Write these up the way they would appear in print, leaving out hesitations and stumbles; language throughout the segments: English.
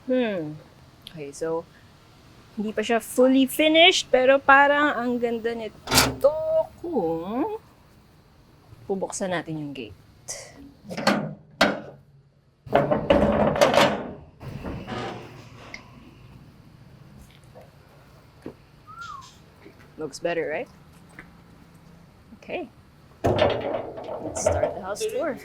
Okay, so hindi pa siya fully finished, pero parang ang ganda nito kung bubuksan natin yung gate. Looks better, right? Okay, let's start the house tour.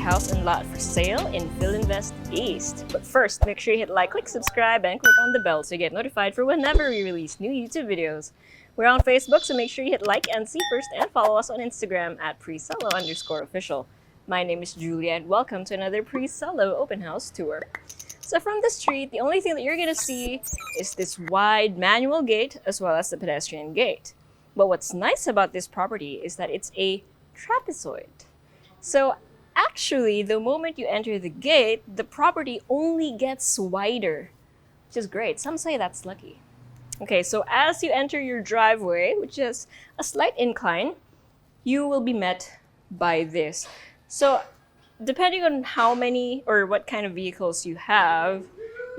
House and lot for sale in Filinvest East. But first, make sure you hit like, click subscribe, and click on the bell so you get notified for whenever we release new YouTube videos. We're on Facebook, so make sure you hit like and see first, and follow us on Instagram at Presello_official. My name is Julia, and welcome to another Presello open house tour. So from the street, the only thing that you're gonna see is this wide manual gate as well as the pedestrian gate. But what's nice about this property is that it's a trapezoid. So actually, the moment you enter the gate, the property only gets wider, which is great. Some say that's lucky. Okay, so as you enter your driveway, which is a slight incline, you will be met by this. So depending on how many or what kind of vehicles you have,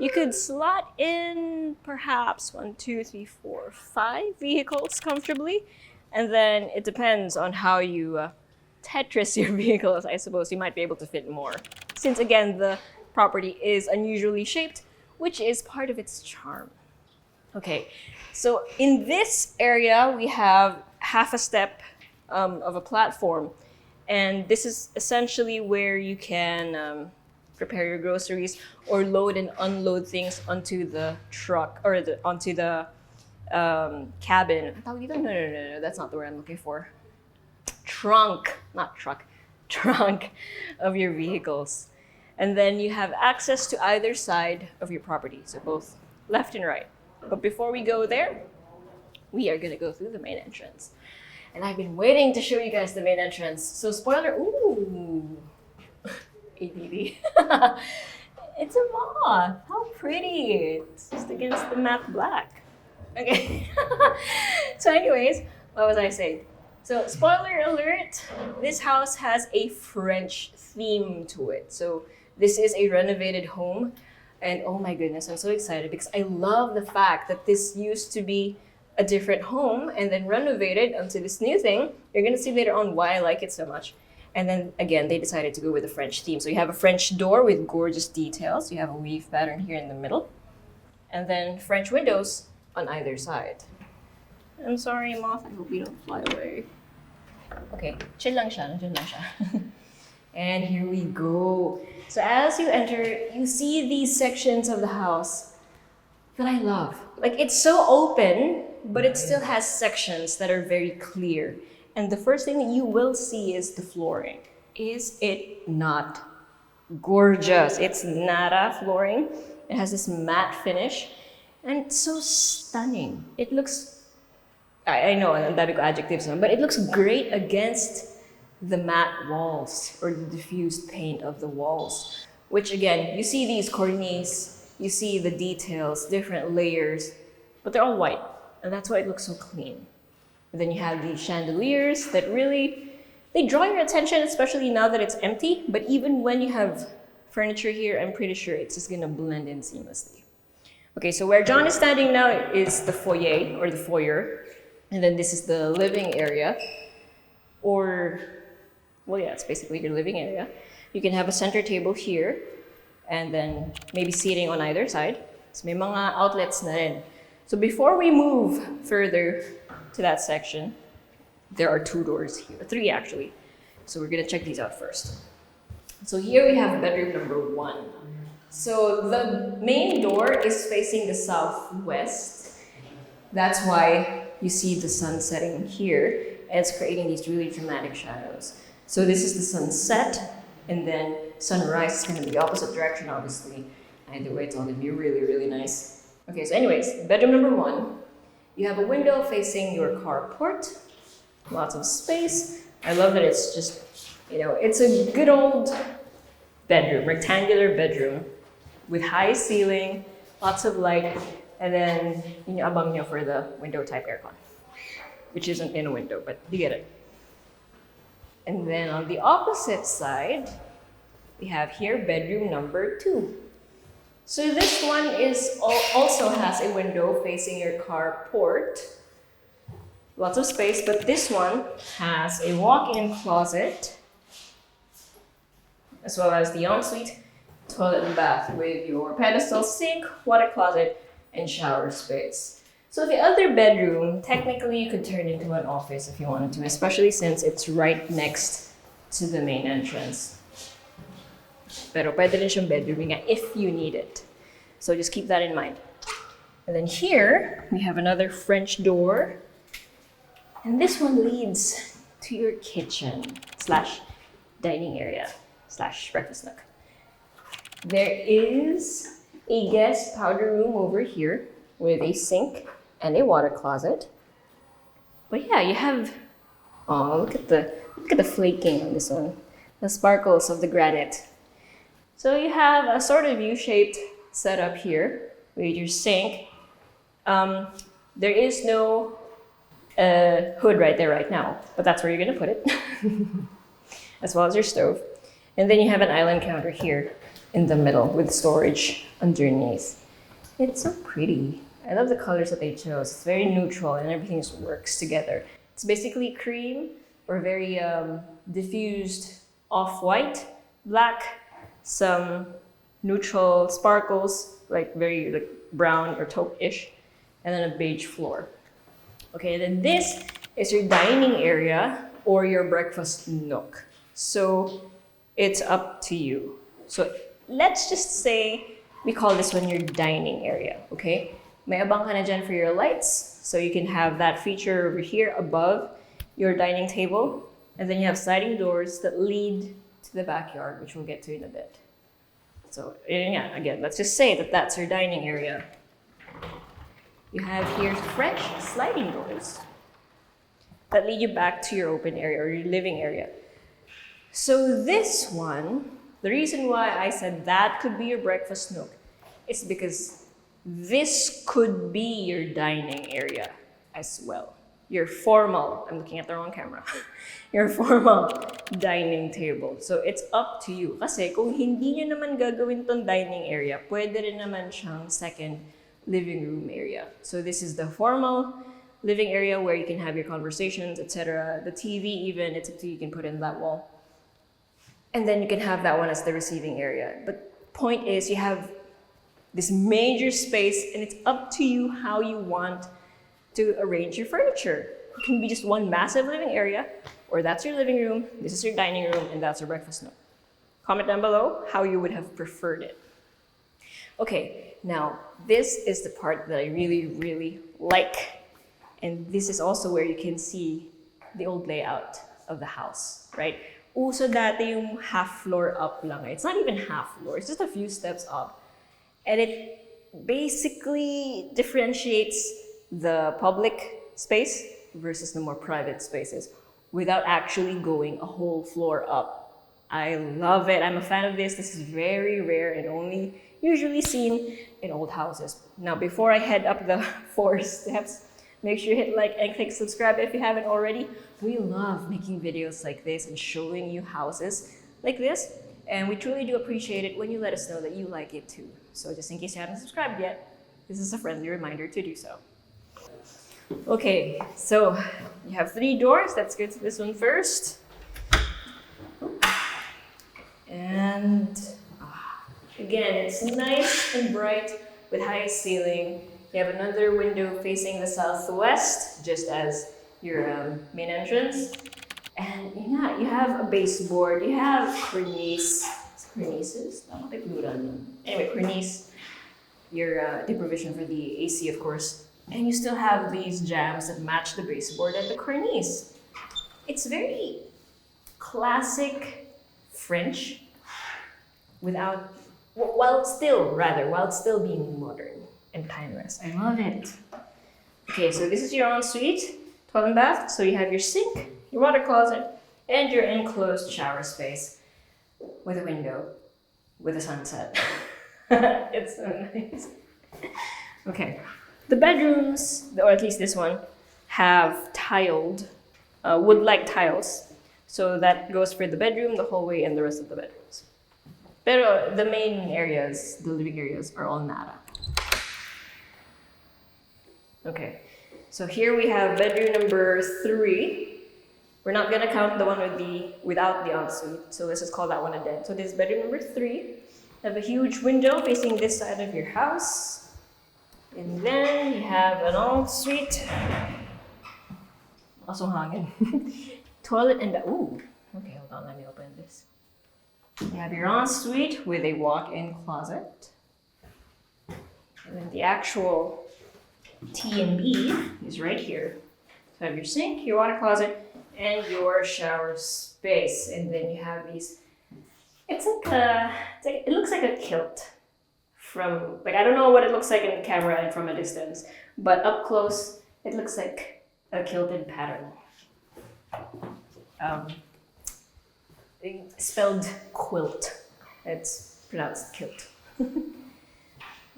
you could slot in perhaps 1, 2, 3, 4, 5 vehicles comfortably. And then it depends on how you Tetris your vehicles, I suppose. You might be able to fit more. Since again, the property is unusually shaped, which is part of its charm. Okay, so in this area, we have half a step of a platform. And this is essentially where you can prepare your groceries or load and unload things onto the truck or onto the cabin. No, that's not the word I'm looking for. Trunk of your vehicles. And then you have access to either side of your property, so both left and right. But before we go there, we are gonna go through the main entrance. And I've been waiting to show you guys the main entrance. So spoiler, ooh, ADD. It's a moth, how pretty. It's just against the matte black. Okay, so anyways, what was I saying? So, spoiler alert, this house has a French theme to it. So, this is a renovated home. And oh my goodness, I'm so excited because I love the fact that this used to be a different home and then renovated onto this new thing. You're going to see later on why I like it so much. And then again, they decided to go with a French theme. So, you have a French door with gorgeous details. You have a weave pattern here in the middle. And then French windows on either side. I'm sorry, moth. I hope you don't fly away. Okay, chill lang siya. Nandiyan lang siya. And here we go. So as you enter, you see these sections of the house that I love. Like, it's so open, but it still has sections that are very clear. And the first thing that you will see is the flooring. Is it not gorgeous? It's Narra flooring. It has this matte finish. And it's so stunning. It looks, I know, ang dami ko adjectives, but it looks great against the matte walls or the diffused paint of the walls. Which again, you see these cornices, you see the details, different layers, but they're all white. And that's why it looks so clean. And then you have these chandeliers that really, they draw your attention, especially now that it's empty. But even when you have furniture here, I'm pretty sure it's just gonna blend in seamlessly. Okay, so where John is standing now is the foyer or the foyer. And then this is the living area. Or, well, yeah, it's basically your living area. You can have a center table here and then maybe seating on either side. So may mga outlets na rin. So before we move further to that section, there are 2 doors here, 3 actually. So we're gonna check these out first. So here we have bedroom number 1. So the main door is facing the southwest. That's why you see the sun setting here, and it's creating these really dramatic shadows. So this is the sunset, and then sunrise is kind of the opposite direction, obviously. Either way, it's all gonna be really, really nice. Okay, so anyways, bedroom number 1. You have a window facing your carport. Lots of space. I love that it's just, it's a good old bedroom, rectangular bedroom with high ceiling, lots of light, and then abang nyo for the window type aircon, which isn't in a window, but you get it. And then on the opposite side, we have here bedroom number 2. So this one also has a window facing your carport. Lots of space, but this one has a walk-in closet, as well as the ensuite, toilet and bath with your pedestal sink, water closet, and shower space. So the other bedroom, technically you could turn into an office if you wanted to, especially since it's right next to the main entrance. Pero pwede rin siyang bedroom nga if you need it. So just keep that in mind. And then here, we have another French door. And this one leads to your kitchen / dining area / breakfast nook. There is a guest powder room over here with a sink and a water closet. But yeah, you have, look at the flaking on this one. The sparkles of the granite. So you have a sort of U-shaped setup here with your sink. There is no hood right there right now, but that's where you're gonna put it, as well as your stove. And then you have an island counter here in the middle with storage underneath. It's so pretty. I love the colors that they chose. It's very neutral and everything just works together. It's basically cream or very diffused off-white, black, some neutral sparkles, very brown or taupe-ish, and then a beige floor. Okay, then this is your dining area or your breakfast nook. So it's up to you. So let's just say we call this one your dining area, okay? May abang ka na dyan for your lights, so you can have that feature over here above your dining table. And then you have sliding doors that lead to the backyard, which we'll get to in a bit. So yeah, again, let's just say that that's your dining area. You have here French sliding doors that lead you back to your open area or your living area. So this one, the reason why I said that could be your breakfast nook is because this could be your dining area as well. Your formal, I'm looking at the wrong camera, your formal dining table. So it's up to you. Kasi kung hindi nyo naman gagawin tong dining area, pwede rin naman siyang second living room area. So this is the formal living area where you can have your conversations, etc. The TV even, it's up to you, you can put in that wall. And then you can have that one as the receiving area. But point is, you have this major space and it's up to you how you want to arrange your furniture. It can be just one massive living area, or that's your living room, this is your dining room, and that's your breakfast nook. Comment down below how you would have preferred it. Okay, now this is the part that I really, really like. And this is also where you can see the old layout of the house, right? Uso dati yung half floor up lang. It's not even half floor, it's just a few steps up. And it basically differentiates the public space versus the more private spaces without actually going a whole floor up. I love it. I'm a fan of this. This is very rare and only usually seen in old houses. Now, before I head up the 4 steps, make sure you hit like and click subscribe if you haven't already. We love making videos like this and showing you houses like this. And we truly do appreciate it when you let us know that you like it too. So just in case you haven't subscribed yet, this is a friendly reminder to do so. Okay, so you have 3 doors. Let's get to this one first. And again, it's nice and bright with high ceiling. You have another window facing the southwest, just as your main entrance. And yeah, you have a baseboard. You have cornices. Anyway, cornice. Your the provision for the AC, of course. And you still have these jambs that match the baseboard and the cornice. It's very classic French, while still being modern and timeless. I love it. Okay, so this is your ensuite, toilet and bath. So you have your sink, your water closet, and your enclosed shower space with a window with a sunset. It's so nice. Okay, the bedrooms, or at least this one, have tiled, wood-like tiles. So that goes for the bedroom, the hallway, and the rest of the bedrooms. Pero the main areas, the living areas, are all Narra. Okay, so here we have bedroom number 3. We're not gonna count the one without the ensuite, so let's just call that one a dead. So this is bedroom number 3. You have a huge window facing this side of your house. And then you have an ensuite. Also hanging. Toilet and ooh. Okay, hold on, let me open this. You have your ensuite with a walk-in closet. And then the actual T&B is right here. So you have your sink, your water closet, and your shower space. And then you have these, it looks like a kilt. I don't know what it looks like in the camera and from a distance, but up close, it looks like a kilted pattern. Spelled quilt. It's pronounced kilt.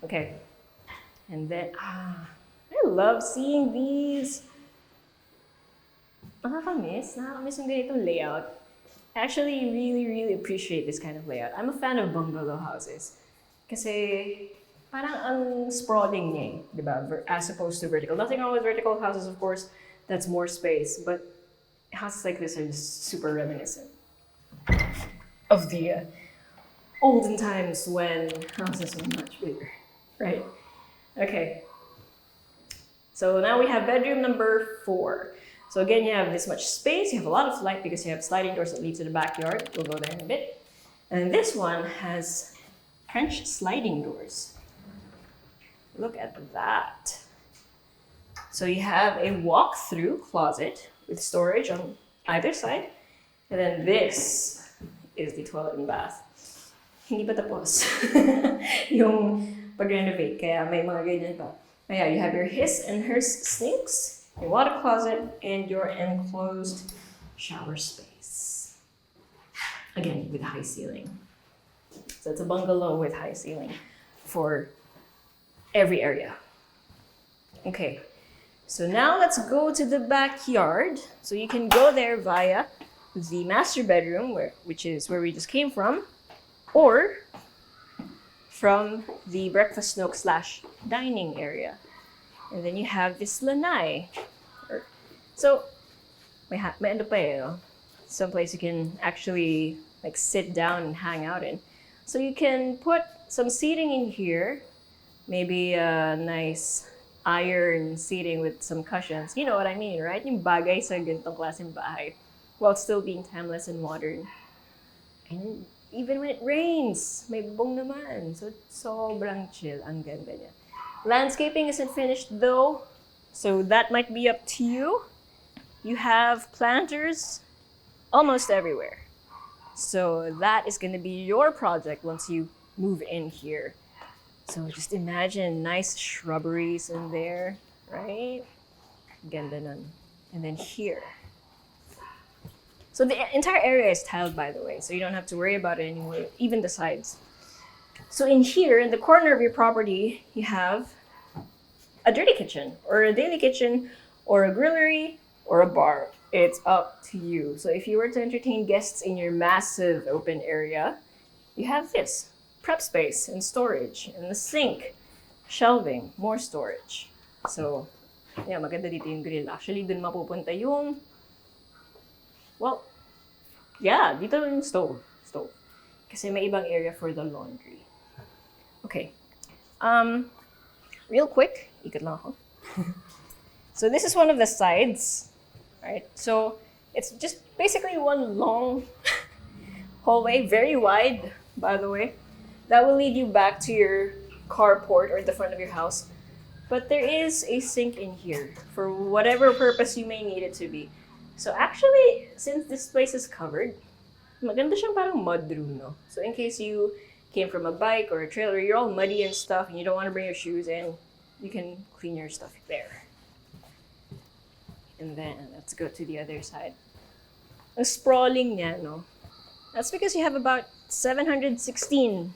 Okay. And then, I love seeing these. Nakakamiss yung ganitong layout. I actually really appreciate this kind of layout. I'm a fan of bungalow houses. Kasi parang ang sprawling niya eh, di ba? As opposed to vertical. Nothing wrong with vertical houses, of course. That's more space. But houses like this are just super reminiscent of the olden times when houses were much bigger, right? Okay. So now we have bedroom number 4. So again, you have this much space. You have a lot of light because you have sliding doors that lead to the backyard. We'll go there in a bit. And this one has French sliding doors. Look at that. So you have a walk-through closet with storage on either side. And then this is the toilet and bath. Hindi pa tapos yung pag-renovate, kaya may mga ganyan pa. Yeah, you have your his and hers sinks, your water closet, and your enclosed shower space. Again, with high ceiling. So it's a bungalow with high ceiling for every area. Okay, so now let's go to the backyard. So you can go there via the master bedroom, which is where we just came from, or from the breakfast nook / dining area. And then you have this lanai. So, may ano pa eh, no? Someplace you can actually like sit down and hang out in. So you can put some seating in here, maybe a nice iron seating with some cushions. You know what I mean, right? Yung bagay sa ganitong klaseng bahay, while still being timeless and modern. And even when it rains, may bubong naman. So sobrang chill, ang ganda niya. Landscaping isn't finished though, so that might be up to you. You have planters almost everywhere. So that is going to be your project once you move in here. So just imagine nice shrubberies in there, right? Ganda nun. And then here. So the entire area is tiled, by the way, so you don't have to worry about it anymore, even the sides. So in here, in the corner of your property, you have a dirty kitchen, or a daily kitchen, or a grillery, or a bar. It's up to you. So if you were to entertain guests in your massive open area, you have this prep space and storage, and the sink, shelving, more storage. So, yeah, maganda dito yung grill. Actually, dun mapupunta yung, well, yeah, dito yung stove. Kasi may ibang area for the laundry. Okay. real quick, ikot lang ako. So this is one of the sides, right? So it's just basically one long hallway, very wide, by the way. That will lead you back to your carport or the front of your house. But there is a sink in here for whatever purpose you may need it to be. So actually, since this place is covered, maganda siyang parang mud room, no? So in case you came from a bike or a trailer, you're all muddy and stuff, and you don't want to bring your shoes in, you can clean your stuff there. And then, let's go to the other side. Ang sprawling niya, no? That's because you have about 716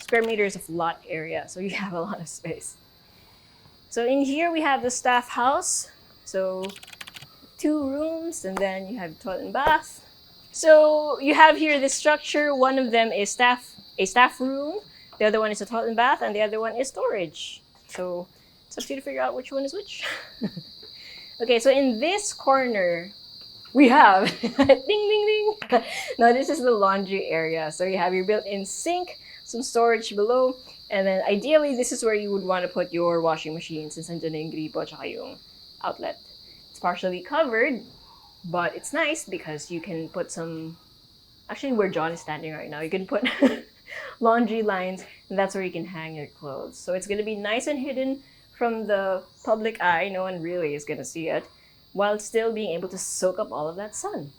square meters of lot area, so you have a lot of space. So in here, we have the staff house. So 2 rooms, and then you have toilet and bath. So you have here this structure. One of them is a staff room. The other one is a toilet and bath, and the other one is storage. So it's up to you to figure out which one is which. Okay, so in this corner, we have ding ding ding. Now this is the laundry area. So you have your built-in sink, some storage below, and then ideally this is where you would want to put your washing machine since nandiyan na yung gripo at yung outlet. It's partially covered, but it's nice because you can put some, actually where John is standing right now, you can put laundry lines, and that's where you can hang your clothes. So it's going to be nice and hidden from the public eye. No one really is going to see it, while still being able to soak up all of that sun.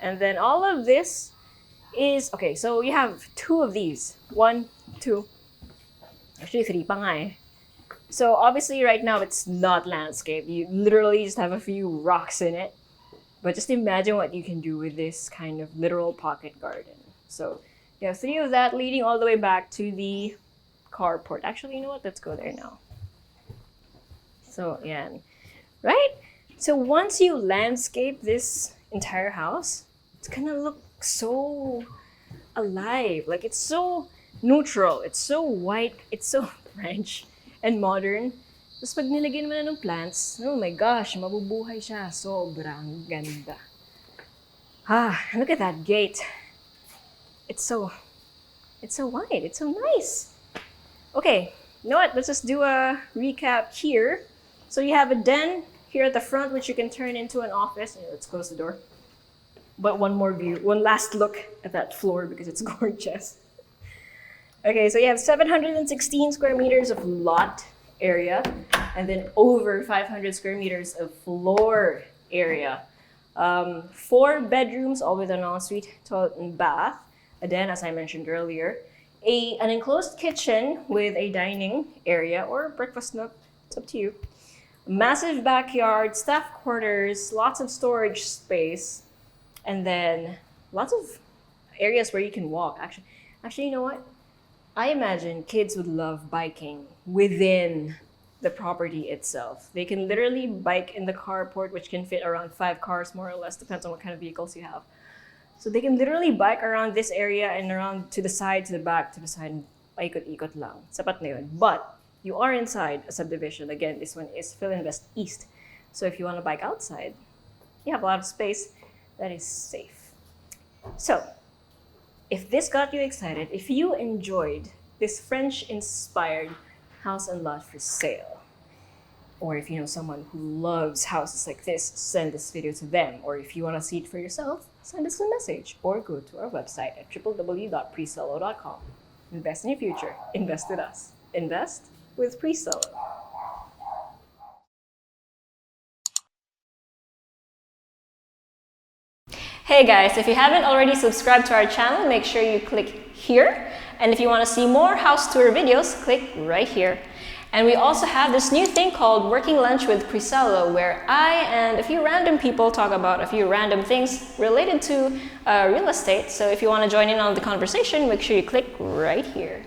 And then all of this is, okay, so you have 2 of these. 1, 2, actually 3 pa nga eh. So obviously right now it's not landscape. You literally just have a few rocks in it. But just imagine what you can do with this kind of literal pocket garden. So you have 3 of that leading all the way back to the carport. Actually, you know what? Let's go there now. So, yan. Right? So once you landscape this entire house, it's gonna look so alive. Like it's so neutral. It's so white. It's so French and modern. Tapos pag nilagyan mo na ng plants, oh my gosh, mabubuhay siya. Sobrang ganda. Look at that gate. It's so wide. It's so nice. Okay, you know what? Let's just do a recap here. So you have a den here at the front, which you can turn into an office. Let's close the door. But one more view, one last look at that floor because it's gorgeous. Okay, so you have 716 square meters of lot area, and then over 500 square meters of floor area. 4 bedrooms, all with an ensuite, toilet, and bath. And then, as I mentioned earlier, an enclosed kitchen with a dining area or breakfast nook. It's up to you. Massive backyard, staff quarters, lots of storage space, and then lots of areas where you can walk. Actually, you know what? I imagine kids would love biking within the property itself. They can literally bike in the carport, which can fit around 5 cars, more or less, depends on what kind of vehicles you have. So they can literally bike around this area and around to the side, to the back, to the side, and paikot-ikot lang. Sapat na yun. But you are inside a subdivision. Again, this one is Filinvest East. So if you want to bike outside, you have a lot of space that is safe. So, if this got you excited, if you enjoyed this French-inspired house and lot for sale, or if you know someone who loves houses like this, send this video to them. Or if you want to see it for yourself, send us a message or go to our website at www.presello.com. Invest in your future. Invest with us. Invest with Presello. Hey guys, if you haven't already subscribed to our channel, make sure you click here. And if you want to see more house tour videos, click right here. And we also have this new thing called Working Lunch with Presello, where I and a few random people talk about a few random things related to real estate. So if you want to join in on the conversation, make sure you click right here.